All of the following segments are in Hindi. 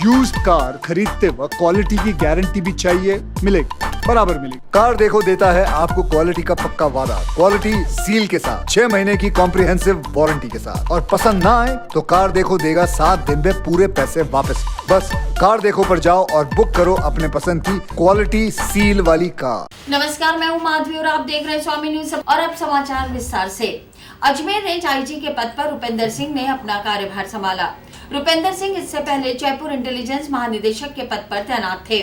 यूज्ड कार खरीदते वक्त क्वालिटी की गारंटी भी चाहिए, मिलेगी, बराबर मिलेगी। कार देखो देता है आपको क्वालिटी का पक्का वादा, क्वालिटी सील के साथ, 6 महीने की कॉम्प्रिहेंसिव वारंटी के साथ। और पसंद ना आए तो कार देखो देगा 7 दिन में पूरे पैसे वापस। बस कार देखो पर जाओ और बुक करो अपने पसंद की क्वालिटी सील वाली कार। नमस्कार, मैं हूं माधवी और आप देख रहे हैं स्वामी न्यूज। और अब समाचार विस्तार से। अजमेर रेंज आईजी के पद पर रुपेंद्र सिंह ने अपना कार्यभार संभाला। रुपेंद्र सिंह इससे पहले जयपुर इंटेलिजेंस महानिदेशक के पद पर तैनात थे।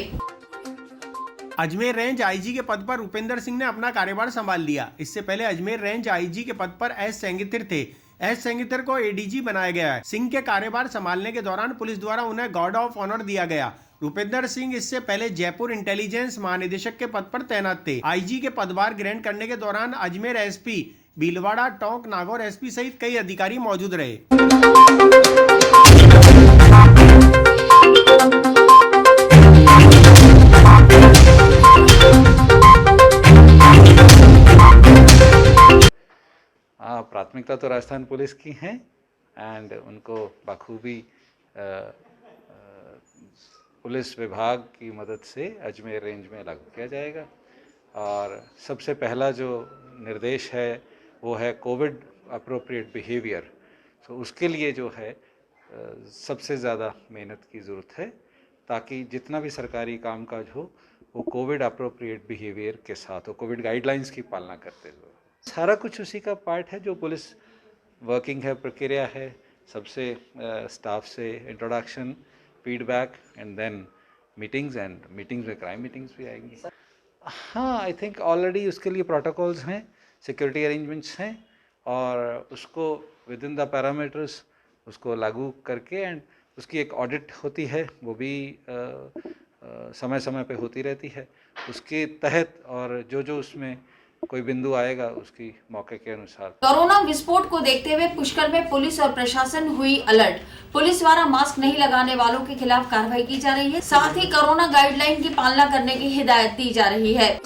अजमेर रेंज आईजी के पद पर रुपेंद्र सिंह ने अपना कार्यभार संभाल लिया। इससे पहले अजमेर रेंज आईजी के पद पर एस सेंगिथिर थे। एस सेंगिथिर को एडीजी बनाया गया है। सिंह के कार्यभार संभालने के दौरान पुलिस द्वारा उन्हें गार्ड ऑफ ऑनर दिया गया। रुपेंद्र सिंह इससे पहले जयपुर इंटेलिजेंस महानिदेशक के पद पर तैनात थे। आईजी के पदभार ग्रहण करने के दौरान अजमेर एसपी, भीलवाड़ा, टोंक, नागौर एसपी सहित कई अधिकारी मौजूद रहे। प्राथमिकता तो राजस्थान पुलिस की है एंड उनको बखूबी पुलिस विभाग की मदद से अजमेर रेंज में लागू किया जाएगा। और सबसे पहला जो निर्देश है वो है कोविड अप्रोप्रिएट बिहेवियर। तो उसके लिए जो है सबसे ज़्यादा मेहनत की ज़रूरत है ताकि जितना भी सरकारी कामकाज हो वो कोविड अप्रोप्रिएट बिहेवियर के साथ हो, कोविड गाइडलाइंस की पालना करते हुए। सारा कुछ उसी का पार्ट है जो पुलिस वर्किंग है, प्रक्रिया है। सबसे स्टाफ से introduction, feedback and then meetings, and meetings में क्राइम मीटिंग्स भी आएंगी। हाँ, आई थिंक ऑलरेडी उसके लिए प्रोटोकॉल्स हैं, सिक्योरिटी अरेंजमेंट्स हैं और उसको विद इन द पैरामीटर्स उसको लागू करके एंड उसकी एक ऑडिट होती है, वो भी समय समय पे होती रहती है। उसके तहत और जो उसमें कोई बिंदु आएगा उसकी मौके के अनुसार। कोरोना विस्फोट को देखते हुए पुष्कर में पुलिस और प्रशासन हुई अलर्ट। पुलिस द्वारा मास्क नहीं लगाने वालों के खिलाफ कार्रवाई की जा रही है। साथ ही कोरोना गाइडलाइन की पालना करने की हिदायत दी जा रही है।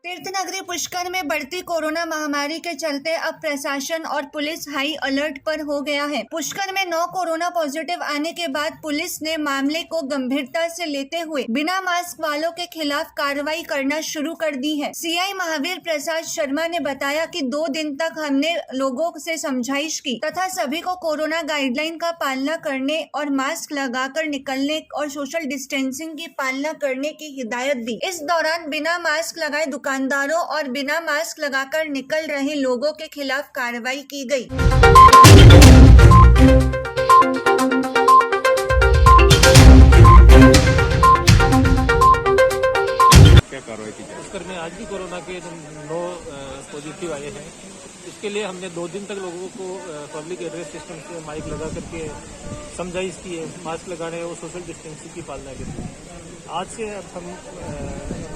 तीर्थनगरी पुष्कर में बढ़ती कोरोना महामारी के चलते अब प्रशासन और पुलिस हाई अलर्ट पर हो गया है। पुष्कर में 9 कोरोना पॉजिटिव आने के बाद पुलिस ने मामले को गंभीरता से लेते हुए बिना मास्क वालों के खिलाफ कार्रवाई करना शुरू कर दी है। सीआई महावीर प्रसाद शर्मा ने बताया कि 2 दिन तक हमने लोगों से समझाइश की तथा सभी को कोरोना गाइडलाइन का पालना करने और मास्क लगाकर निकलने और सोशल डिस्टेंसिंग की पालना करने की हिदायत दी। इस दौरान बिना मास्क लगाए दुकानदारों और बिना मास्क लगाकर निकल रहे लोगों के खिलाफ कार्रवाई की गई। क्या कार्रवाई की जाए? पुष्कर में आज भी कोरोना के 9 पॉजिटिव आए हैं। इसके लिए हमने 2 दिन तक लोगों को पब्लिक एड्रेस सिस्टम से माइक लगा करके समझाइश की है, मास्क लगाने और सोशल डिस्टेंसिंग की पालना के लिए। आज से अब हम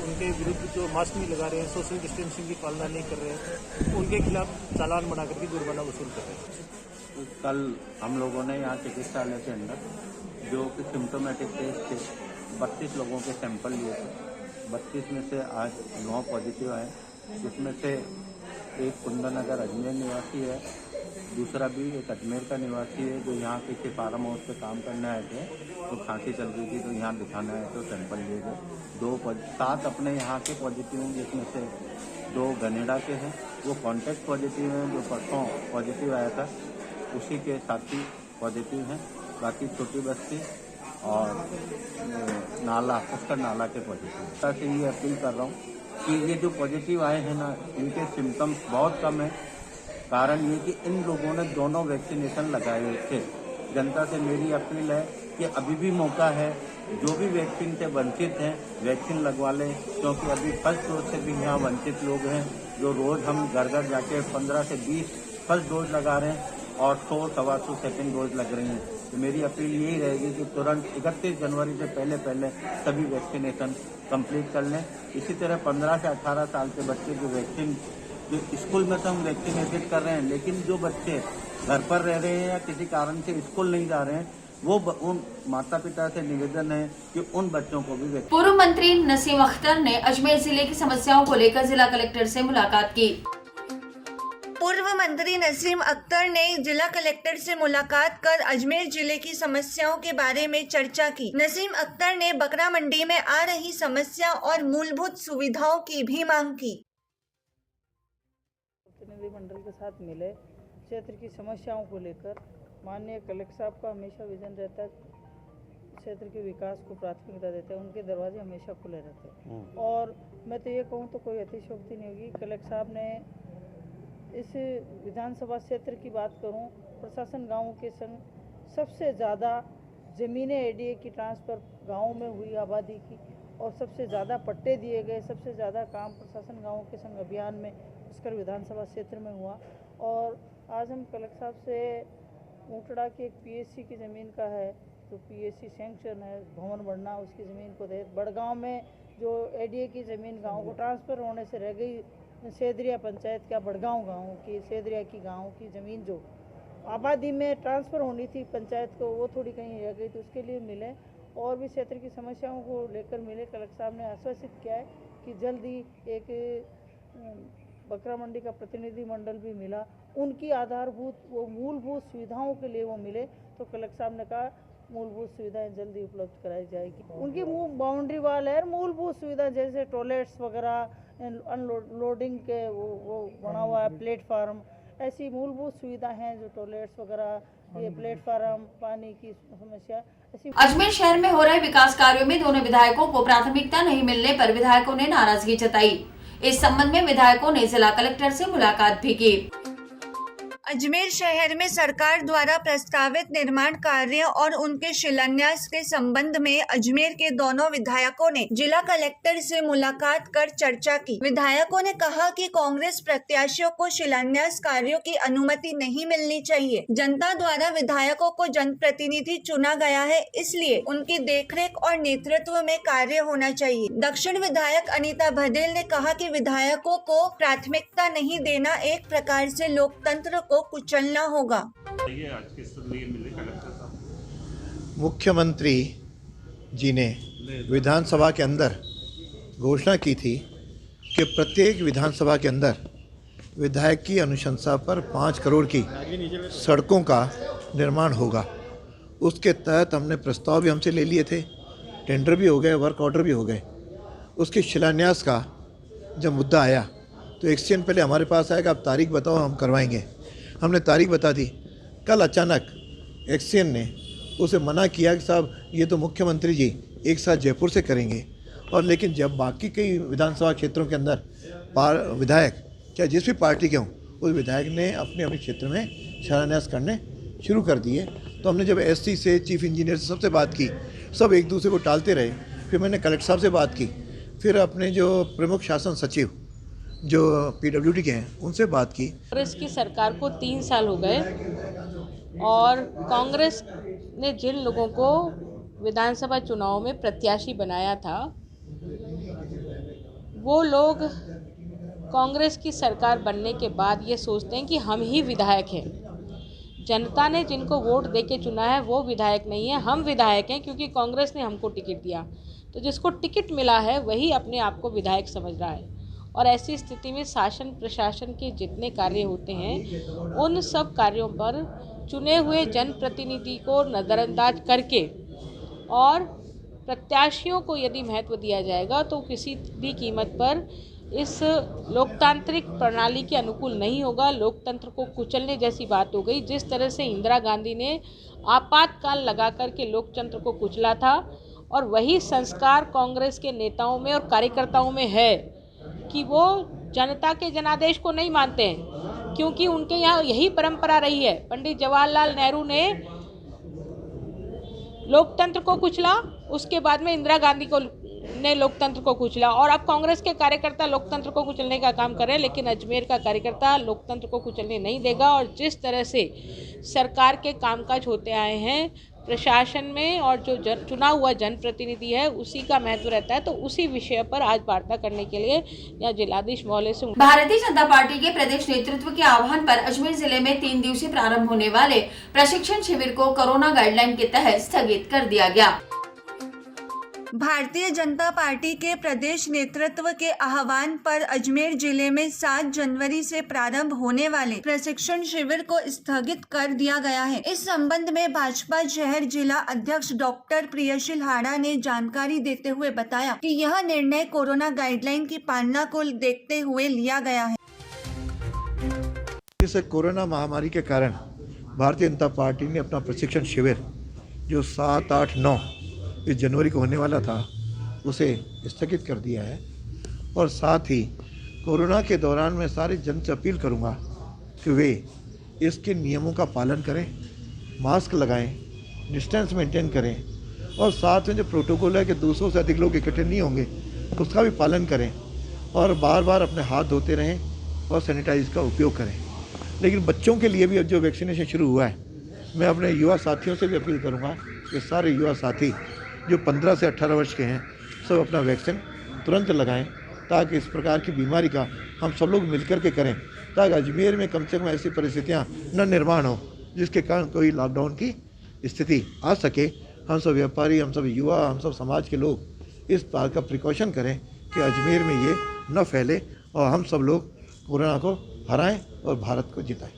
उनके विरुद्ध जो मास्क नहीं लगा रहे हैं, सोशल डिस्टेंसिंग की पालना नहीं कर रहे हैं, उनके खिलाफ चालान बना करके जुर्माना वसूल कर रहे हैं। कल हम लोगों ने यहाँ चिकित्सालय के अंदर जो कि सिम्टोमेटिक टेस्ट थे 32 लोगों के सैंपल लिए थे। 32 में से आज 9 पॉजिटिव आए, जिसमें से एक कुंदनगर अजमेर निवासी है, दूसरा भी एक अजमेर का निवासी है जो यहाँ किसी फार्म हाउस पे काम करने आए थे, तो खांसी चल रही थी तो यहाँ दिखाने आए तो सैंपल लिए गए। 7 अपने यहाँ के पॉजिटिव हैं, जिसमें से 2 गनेड़ा के हैं, वो कॉन्टैक्ट पॉजिटिव हैं। जो परसों पॉजिटिव आया था उसी के साथी पॉजिटिव हैं। बाकी छोटी बस्ती और नाला, पुष्कर नाला के पॉजिटिव। से ये अपील कर रहा हूँ कि ये जो पॉजिटिव आए हैं ना, इनके सिम्टम्स बहुत कम है। कारण ये कि इन लोगों ने दोनों वैक्सीनेशन लगाए हुए थे। जनता से मेरी अपील है कि अभी भी मौका है, जो भी वैक्सीन से वंचित हैं वैक्सीन लगवा लें, क्योंकि अभी फर्स्ट डोज से भी यहाँ वंचित लोग हैं जो रोज़ हम घर घर जाके 15 से 20 फर्स्ट डोज लगा रहे हैं और 100-125 सेकेंड डोज लग रही हैं। तो मेरी अपील यही रहेगी कि तुरंत 31 जनवरी से पहले सभी वैक्सीनेशन कंप्लीट कर लें। इसी तरह 15 से 18 साल के बच्चे जो वैक्सीन जो स्कूल में तो हम वैक्सीनेटेड कर रहे हैं, लेकिन जो बच्चे घर पर रह रहे हैं या किसी कारण से स्कूल नहीं जा रहे हैं, वो उन माता पिता से निवेदन है कि उन बच्चों को भी। पूर्व मंत्री नसीम अख्तर ने अजमेर जिले की समस्याओं को लेकर जिला कलेक्टर से मुलाकात की। पूर्व मंत्री नसीम अख्तर ने जिला कलेक्टर से मुलाकात कर अजमेर जिले की समस्याओं के बारे में चर्चा की। नसीम अख्तर ने बकरा मंडी में आ रही समस्या और मूलभूत सुविधाओं की भी मांग की। प्रतिनिधिमंडल के साथ मिले, क्षेत्र की समस्याओं को लेकर माननीय कलेक्टर साहब का हमेशा विजन रहता है, क्षेत्र के विकास को प्राथमिकता देते हैं, उनके दरवाजे हमेशा खुले रहते हैं। और मैं तो ये कहूँ तो कोई अतिशयोक्ति नहीं होगी, कलेक्टर साहब ने इस विधानसभा क्षेत्र की बात करूँ, प्रशासन गाँव के संग सबसे ज़्यादा ज़मीनें एडीए की ट्रांसफ़र गाँव में हुई आबादी की, और सबसे ज़्यादा पट्टे दिए गए, सबसे ज़्यादा काम प्रशासन गाँव के संग अभियान में उसकर विधानसभा क्षेत्र में हुआ। और आज हम कलेक्टर साहब से ऊँटड़ा की एक पीएससी की ज़मीन का है, तो पीएससी सैंक्शन है, भवन बढ़ना उसकी ज़मीन को दे। बड़गांव में जो एडीए की ज़मीन गांव को ट्रांसफ़र होने से रह गई, सेदरिया पंचायत का बड़गांव गांव की, सेदरिया की गांव की ज़मीन जो आबादी में ट्रांसफ़र होनी थी पंचायत को, वो थोड़ी कहीं रह गई, तो उसके लिए मिले। और भी क्षेत्र की समस्याओं को लेकर मिले। कलेक्टर साहब ने आश्वासित किया है कि जल्द ही एक बकरा मंडी का प्रतिनिधि मंडल भी मिला, उनकी आधारभूत वो मूलभूत सुविधाओं के लिए वो मिले, तो कलेक्टर साहब ने कहा मूलभूत सुविधाएं जल्दी उपलब्ध कराई जाएगी। उनकी बाउंड्री वाल है, मूलभूत सुविधा जैसे टॉयलेट्स वगैरह, अनलोडिंग के वो बना हुआ है प्लेटफार्म, ऐसी मूलभूत सुविधा हैं जो टॉयलेट्स वगैरह, ये प्लेटफार्म, पानी की समस्या ऐसी। अजमेर शहर में हो रहे विकास कार्यों में दोनों विधायकों को प्राथमिकता नहीं मिलने पर विधायकों ने नाराजगी जताई। इस संबंध में विधायकों ने जिला कलेक्टर से मुलाकात भी की। अजमेर शहर में सरकार द्वारा प्रस्तावित निर्माण कार्य और उनके शिलान्यास के संबंध में अजमेर के दोनों विधायकों ने जिला कलेक्टर से मुलाकात कर चर्चा की। विधायकों ने कहा कि कांग्रेस प्रत्याशियों को शिलान्यास कार्यों की अनुमति नहीं मिलनी चाहिए। जनता द्वारा विधायकों को जनप्रतिनिधि चुना गया है, इसलिए उनकी देखरेख और नेतृत्व में कार्य होना चाहिए। दक्षिण विधायक अनीता भदेल ने कहा कि विधायकों को प्राथमिकता नहीं देना एक प्रकार से लोकतंत्र को कुचलना होगा। मुख्यमंत्री जी ने विधानसभा के अंदर घोषणा की थी कि प्रत्येक विधानसभा के अंदर विधायक की अनुशंसा पर 5 करोड़ की सड़कों का निर्माण होगा। उसके तहत हमने प्रस्ताव भी हमसे ले लिए थे, टेंडर भी हो गए, वर्क ऑर्डर भी हो गए। उसके शिलान्यास का जब मुद्दा आया तो एक दिन पहले हमारे पास आया कि आप तारीख बताओ, हम करवाएंगे। हमने तारीख बता दी। कल अचानक एक्सीएन ने उसे मना किया कि साहब ये तो मुख्यमंत्री जी एक साथ जयपुर से करेंगे, और लेकिन जब बाकी कई विधानसभा क्षेत्रों के अंदर विधायक चाहे जिस भी पार्टी के हों, उस विधायक ने अपने अपने क्षेत्र में शिलान्यास करने शुरू कर दिए। तो हमने जब एससी से, चीफ इंजीनियर से सबसे बात की, सब एक दूसरे को टालते रहे। फिर मैंने कलेक्टर साहब से बात की, फिर अपने जो प्रमुख शासन सचिव जो पीडब्ल्यूडी के हैं उनसे बात की। कांग्रेस की सरकार को 3 साल हो गए और कांग्रेस ने जिन लोगों को विधानसभा चुनाव में प्रत्याशी बनाया था, वो लोग कांग्रेस की सरकार बनने के बाद ये सोचते हैं कि हम ही विधायक हैं। जनता ने जिनको वोट देके चुना है वो विधायक नहीं है, हम विधायक हैं क्योंकि कांग्रेस ने हमको टिकट दिया। तो जिसको टिकट मिला है वही अपने आप को विधायक समझ रहा है। और ऐसी स्थिति में शासन प्रशासन के जितने कार्य होते हैं उन सब कार्यों पर चुने हुए जनप्रतिनिधि को नज़रअंदाज करके और प्रत्याशियों को यदि महत्व दिया जाएगा तो किसी भी कीमत पर इस लोकतांत्रिक प्रणाली के अनुकूल नहीं होगा। लोकतंत्र को कुचलने जैसी बात हो गई। जिस तरह से इंदिरा गांधी ने आपातकाल लगा करके लोकतंत्र को कुचला था, और वही संस्कार कांग्रेस के नेताओं में और कार्यकर्ताओं में है कि वो जनता के जनादेश को नहीं मानते हैं, क्योंकि उनके यहाँ यही परंपरा रही है। पंडित जवाहरलाल नेहरू ने लोकतंत्र को कुचला, उसके बाद में इंदिरा गांधी ने लोकतंत्र को कुचला, और अब कांग्रेस के कार्यकर्ता लोकतंत्र को कुचलने का काम कर रहे हैं। लेकिन अजमेर का कार्यकर्ता लोकतंत्र को कुचलने नहीं देगा। और जिस तरह से सरकार के कामकाज होते आए हैं प्रशासन में, और जो चुना हुआ जनप्रतिनिधि है उसी का महत्व रहता है, तो उसी विषय पर आज वार्ता करने के लिए यहाँ जिलाधीश महोदय से भारतीय जनता पार्टी के प्रदेश नेतृत्व के आह्वान पर अजमेर जिले में 3 दिवसीय प्रारंभ होने वाले प्रशिक्षण शिविर को कोरोना गाइडलाइन के तहत स्थगित कर दिया गया। भारतीय जनता पार्टी के प्रदेश नेतृत्व के आह्वान पर अजमेर जिले में 7 जनवरी से प्रारंभ होने वाले प्रशिक्षण शिविर को स्थगित कर दिया गया है। इस संबंध में भाजपा शहर जिला अध्यक्ष डॉक्टर प्रियशील हाड़ा ने जानकारी देते हुए बताया कि यह निर्णय कोरोना गाइडलाइन की पालना को देखते हुए लिया गया है। इस कोरोना महामारी के कारण भारतीय जनता पार्टी ने अपना प्रशिक्षण शिविर जो 7, 8, 9 इस जनवरी को होने वाला था उसे स्थगित कर दिया है। और साथ ही कोरोना के दौरान मैं सारी जन से अपील करूंगा कि वे इसके नियमों का पालन करें, मास्क लगाएं, डिस्टेंस मेंटेन करें और साथ में जो प्रोटोकॉल है कि 200 से अधिक लोग इकट्ठे नहीं होंगे उसका भी पालन करें और बार बार अपने हाथ धोते रहें और सैनिटाइज का उपयोग करें। लेकिन बच्चों के लिए भी अब जो वैक्सीनेशन शुरू हुआ है, मैं अपने युवा साथियों से भी अपील करूंगा कि सारे युवा साथी जो 15 से 18 वर्ष के हैं सब अपना वैक्सीन तुरंत लगाएं ताकि इस प्रकार की बीमारी का हम सब लोग मिलकर के करें ताकि अजमेर में कम से कम ऐसी परिस्थितियां न निर्माण हो जिसके कारण कोई लॉकडाउन की स्थिति आ सके। हम सब व्यापारी, हम सब युवा, हम सब समाज के लोग इस बात का प्रिकॉशन करें कि अजमेर में ये न फैले और हम सब लोग कोरोना को हराएं और भारत को जिताएं।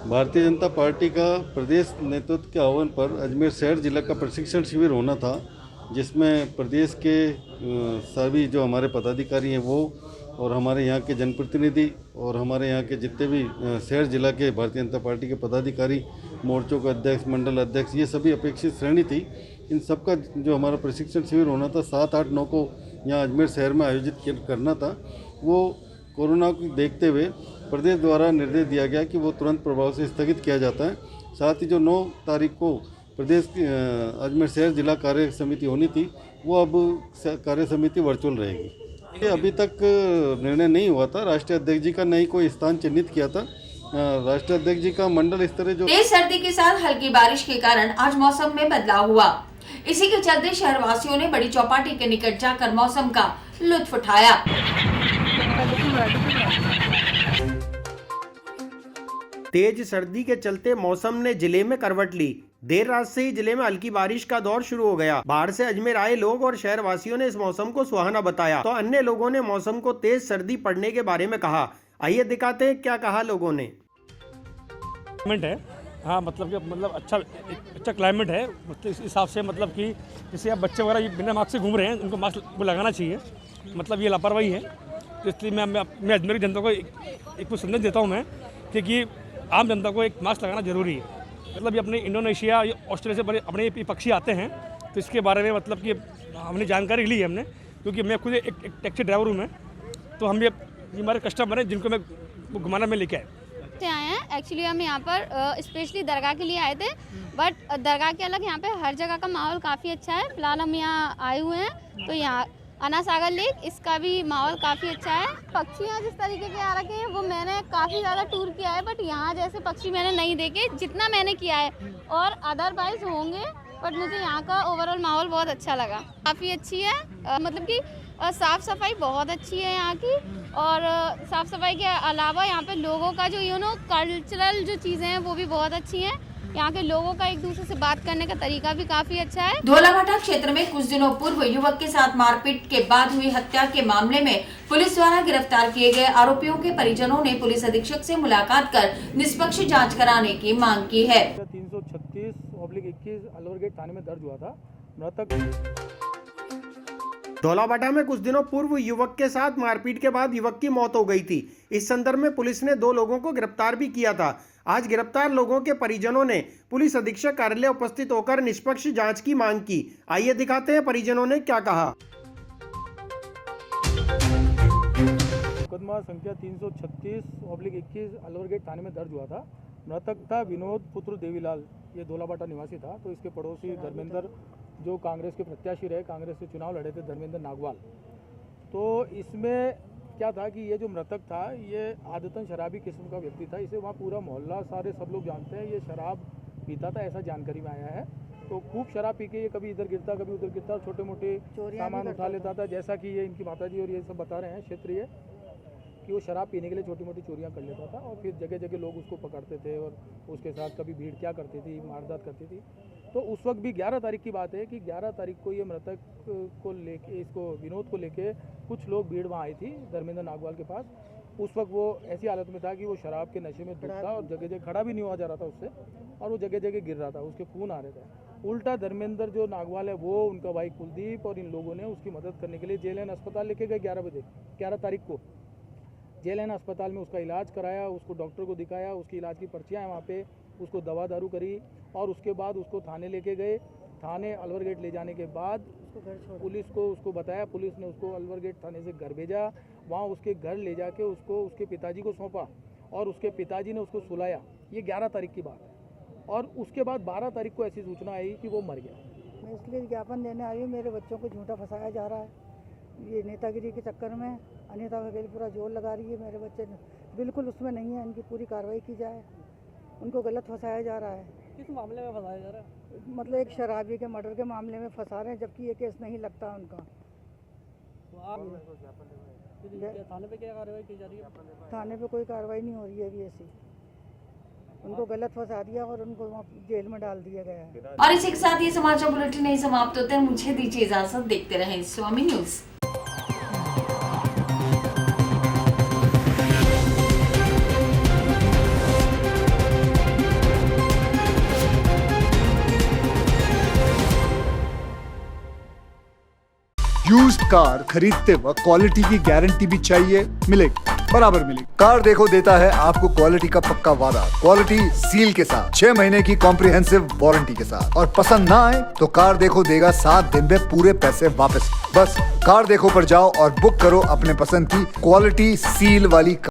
भारतीय जनता पार्टी का प्रदेश नेतृत्व के आह्वान पर अजमेर शहर जिला का प्रशिक्षण शिविर होना था, जिसमें प्रदेश के सभी जो हमारे पदाधिकारी हैं वो और हमारे यहाँ के जनप्रतिनिधि और हमारे यहाँ के जितने भी शहर जिला के भारतीय जनता पार्टी के पदाधिकारी, मोर्चों के अध्यक्ष, मंडल अध्यक्ष, ये सभी अपेक्षित श्रेणी थी। इन सबका जो हमारा प्रशिक्षण शिविर होना था 7, 8, 9 को यहाँ अजमेर शहर में आयोजित करना था, वो कोरोना को देखते हुए प्रदेश द्वारा निर्देश दिया गया कि वो तुरंत प्रभाव से स्थगित किया जाता है। साथ ही जो 9 तारीख को प्रदेश की अजमेर शहर जिला कार्य समिति होनी थी वो अब कार्य समिति वर्चुअल रहेगी। ये अभी तक निर्णय नहीं हुआ था, राष्ट्रीय अध्यक्ष जी का नहीं कोई स्थान चिन्हित किया था। राष्ट्रीय अध्यक्ष जी का मंडल स्तरीय जो तेज सर्दी के साथ हल्की बारिश के कारण आज मौसम में बदलाव हुआ। इसी के चलते शहरवासियों ने बड़ी चौपाटी के निकट जाकर मौसम का लुत्फ उठाया। तेज सर्दी के चलते मौसम ने जिले में करवट ली। देर रात से ही जिले में हल्की बारिश का दौर शुरू हो गया। बाहर से अजमेर आए लोग और शहरवासियों ने इस मौसम को सुहाना बताया, तो अन्य लोगों ने मौसम को तेज सर्दी पड़ने के बारे में कहा। आइए दिखाते हैं क्या कहा लोगों ने। है हाँ, मतलब अच्छा क्लाइमेट है। मतलब इस हिसाब से मतलब कि जैसे अब बच्चे वगैरह बिना मास्क से घूम रहे हैं, उनको मास्क लगाना चाहिए। मतलब ये लापरवाही है। तो इसलिए मैं अजमेर की जनता को एक संदेश देता हूँ मैं कि आम जनता को एक मास्क लगाना जरूरी है। मतलब ये अपने इंडोनेशिया या ऑस्ट्रेलिया से बड़े अपने पक्षी आते हैं, तो इसके बारे में मतलब कि हमने जानकारी ली है हमने, क्योंकि मैं खुद एक टैक्सी ड्राइवर हूँ मैं, तो हम ये हमारे कस्टमर हैं जिनको मैं घुमाना में लेके आए हैं। एक्चुअली हम यहाँ पर स्पेशली दरगाह के लिए आए थे, बट दरगाह के अलग यहाँ पे हर जगह का माहौल काफ़ी अच्छा है। फिलहाल हम यहाँ आए हुए हैं, तो यहाँ अन्ना सागर लेक, इसका भी माहौल काफ़ी अच्छा है। पक्षियाँ जिस तरीके के आ रखे हैं वो मैंने काफ़ी ज़्यादा टूर किया है, बट यहाँ जैसे पक्षी मैंने नहीं देखे जितना मैंने किया है, और अदरवाइज होंगे, बट मुझे यहाँ का ओवरऑल माहौल बहुत अच्छा लगा। काफ़ी अच्छी है, मतलब कि साफ़ सफाई बहुत अच्छी है यहाँ की, और साफ़ सफाई के अलावा यहाँ पे लोगों का जो कल्चरल जो चीज़ें हैं वो भी बहुत अच्छी हैं। यहाँ के लोगों का एक दूसरे से बात करने का तरीका भी काफी अच्छा है। धोलाघाटा क्षेत्र में कुछ दिनों पूर्व युवक के साथ मारपीट के बाद हुई हत्या के मामले में पुलिस द्वारा गिरफ्तार किए गए आरोपियों के परिजनों ने पुलिस अधीक्षक से मुलाकात कर निष्पक्ष जांच कराने की मांग की है। 336/21 अलवर गेट थाने में दर्ज हुआ था। मृतक धौलाबाटा में कुछ दिनों पूर्व युवक के साथ मारपीट के बाद युवक की मौत हो गई थी। इस संदर्भ में पुलिस ने 2 लोगों को गिरफ्तार भी किया था। आज गिरफ्तार लोगों के परिजनों ने पुलिस अधीक्षक कार्यालय उपस्थित होकर निष्पक्ष जांच की मांग की। आइए दिखाते हैं परिजनों ने क्या कहा। मुकदमा संख्या 336/21 अलवर गेट थाने में दर्ज हुआ था। मृतक था विनोद पुत्र देवीलाल, ये धौलाबाटा निवासी था। तो इसके पड़ोसी धर्मेंद्र, जो कांग्रेस के प्रत्याशी रहे, कांग्रेस से चुनाव लड़े थे, धर्मेंद्र नागवाल। तो इसमें क्या था कि ये जो मृतक था ये आदतन शराबी किस्म का व्यक्ति था। इसे वहाँ पूरा मोहल्ला सारे सब लोग जानते हैं, ये शराब पीता था, ऐसा जानकारी में आया है। तो खूब शराब पी के ये कभी इधर गिरता कभी उधर गिरता, छोटे मोटे सामान उठा लेता था। जैसा कि ये इनकी माताजी और ये सब बता रहे हैं क्षेत्रीय, कि वो शराब पीने के लिए छोटी मोटी चोरियां कर लेता था और फिर जगह जगह लोग उसको पकड़ते थे और उसके साथ कभी भीड़ क्या करती थी, वारदात करती थी। तो उस वक्त भी 11 तारीख की बात है कि 11 तारीख को ये मृतक को लेके, इसको विनोद को लेके कुछ लोग भीड़ वहाँ आई थी धर्मेंद्र नागवाल के पास। उस वक्त वो ऐसी हालत में था कि वो शराब के नशे में डूब था और जगह जगह खड़ा भी नहीं हुआ जा रहा था उससे, और वो जगह जगह गिर रहा था, उसके खून आ रहे थे। उल्टा धर्मेंद्र जो नागवाल है वो, उनका भाई कुलदीप और इन लोगों ने उसकी मदद करने के लिए जेएलएन अस्पताल लेके गए 11 तारीख को। जेएलएन अस्पताल में उसका इलाज कराया, उसको डॉक्टर को दिखाया, उसकी इलाज की पर्चियाँ हैं वहाँ पे, उसको दवा दारू करी और उसके बाद उसको थाने लेके गए। थाने अलवर गेट ले जाने के बाद पुलिस को उसको बताया, पुलिस ने उसको अलवर गेट थाने से घर भेजा। वहाँ उसके घर ले जाके उसको उसके पिताजी को सौंपा और उसके पिताजी ने उसको सुलाया। ये 11 तारीख की बात है। और उसके बाद 12 तारीख को ऐसी सूचना आई कि वो मर गया। मैं इसलिए ज्ञापन देने आई हूँ, मेरे बच्चों को झूठा फंसाया जा रहा है। ये नेतागिरी के चक्कर में अनिता वगैरह पूरा जोर लगा रही है। मेरे बच्चे बिल्कुल उसमें नहीं है, इनकी पूरी कार्रवाई की जाए। उनको गलत फंसाया जा रहा है। किस मामले में फंसाया जा रहा है? मतलब एक शराबी के मर्डर के मामले में फंसा रहे हैं, जबकि ये केस नहीं लगता उनका। तो आप थाने पे क्या कार्रवाई की जा रही है? थाने पे कोई कार्रवाई नहीं हो रही है अभी ऐसी। उनको गलत फंसा दिया और उनको वहाँ जेल में डाल दिया गया है। और इसी के साथ ये समाचार बुलेटिन नहीं समाप्त होते हैं। मुझे दीजिए इजाजत, देखते रहें स्वामी न्यूज। यूज्ड कार खरीदते वक्त क्वालिटी की गारंटी भी चाहिए, मिलेगी, बराबर मिलेगी। कार देखो देता है आपको क्वालिटी का पक्का वादा, क्वालिटी सील के साथ, 6 महीने की कॉम्प्रिहेंसिव वारंटी के साथ। और पसंद ना आए तो कार देखो देगा 7 दिन में पूरे पैसे वापस। बस कार देखो पर जाओ और बुक करो अपने पसंद की क्वालिटी सील वाली कार।